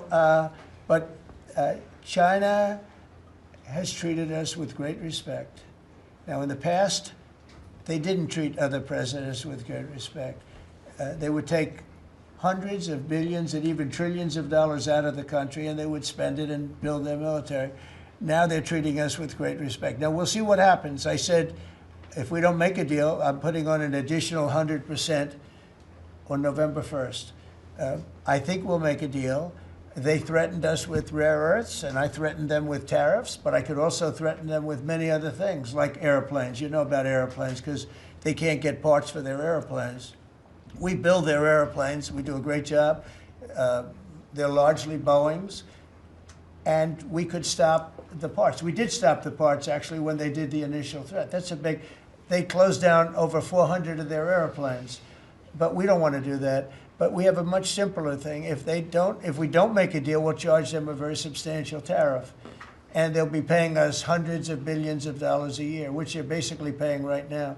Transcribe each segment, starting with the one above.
but China has treated us with great respect. Now, in the past, they didn't treat other presidents with great respect. They would take hundreds of billions and even trillions of dollars out of the country, and they would spend it and build their military. Now they're treating us with great respect. Now, we'll see what happens. I said, if we don't make a deal, I'm putting on an additional 100% on November 1st. I think we'll make a deal. They threatened us with rare earths, and I threatened them with tariffs, but I could also threaten them with many other things, like airplanes. You know about airplanes, because they can't get parts for their airplanes. We build their airplanes. We do a great job. They're largely Boeings, and we could stop the parts. We did stop the parts, actually, when they did the initial threat. That's a big... They closed down over 400 of their airplanes, but we don't want to do that. But we have a much simpler thing. If we don't make a deal, we'll charge them a very substantial tariff, and they'll be paying us hundreds of billions of dollars a year, which they're basically paying right now.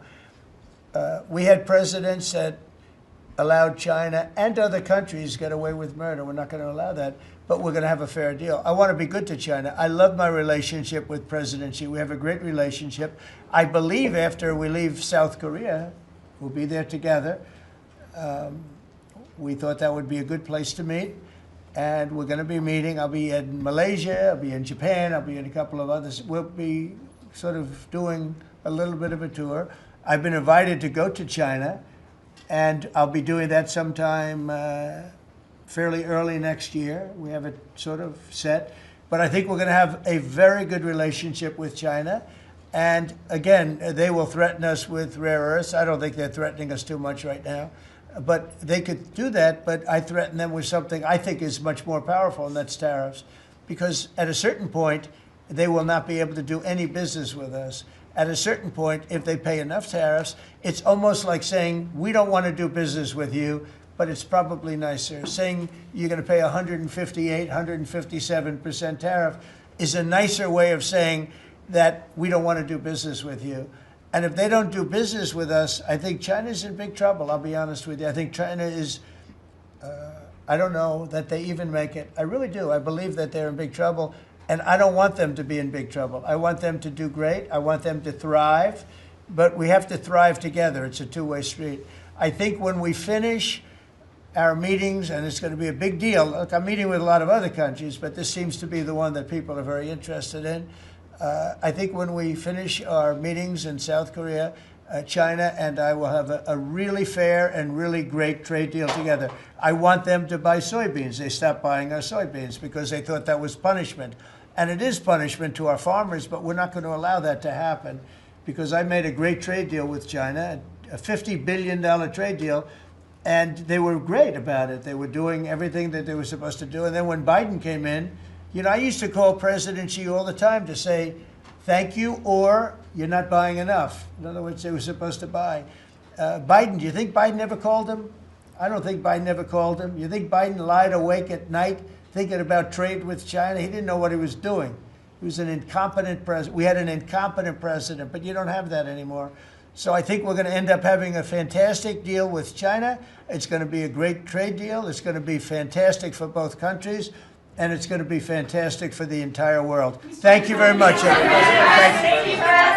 We had presidents that allowed China and other countries get away with murder. We're not going to allow that, but we're going to have a fair deal. I want to be good to China. I love my relationship with President Xi. We have a great relationship. I believe after we leave South Korea, we'll be there together. We thought that would be a good place to meet, and we're going to be meeting. I'll be in Malaysia, I'll be in Japan, I'll be in a couple of others. We'll be sort of doing a little bit of a tour. I've been invited to go to China, and I'll be doing that sometime fairly early next year. We have it sort of set. But I think we're going to have a very good relationship with China. And again, they will threaten us with rare earths. I don't think they're threatening us too much right now. But they could do that, but I threaten them with something I think is much more powerful, and that's tariffs. Because at a certain point, they will not be able to do any business with us. At a certain point, if they pay enough tariffs, it's almost like saying, we don't want to do business with you, but it's probably nicer. Saying you're going to pay 158, 157% tariff is a nicer way of saying that we don't want to do business with you. And if they don't do business with us, I think China's in big trouble, I'll be honest with you. I think China is, I don't know that they even make it. I really do. I believe that they're in big trouble. And I don't want them to be in big trouble. I want them to do great. I want them to thrive. But we have to thrive together. It's a two-way street. I think when we finish our meetings, and it's going to be a big deal. Look, I'm meeting with a lot of other countries, but this seems to be the one that people are very interested in. I think when we finish our meetings in South Korea, China and I will have a really fair and really great trade deal together. I want them to buy soybeans. They stopped buying our soybeans because they thought that was punishment. And it is punishment to our farmers, but we're not going to allow that to happen because I made a great trade deal with China, a $50 billion trade deal, and they were great about it. They were doing everything that they were supposed to do. And then when Biden came in, you know, I used to call President Xi all the time to say, thank you, or you're not buying enough. In other words, they were supposed to buy. Biden, do you think Biden ever called him? I don't think Biden ever called him. You think Biden lied awake at night thinking about trade with China? He didn't know what he was doing. He was an incompetent president. We had an incompetent president, but you don't have that anymore. So I think we're going to end up having a fantastic deal with China. It's going to be a great trade deal. It's going to be fantastic for both countries. And it's going to be fantastic for the entire world. Thank you very much, everybody. Thank you.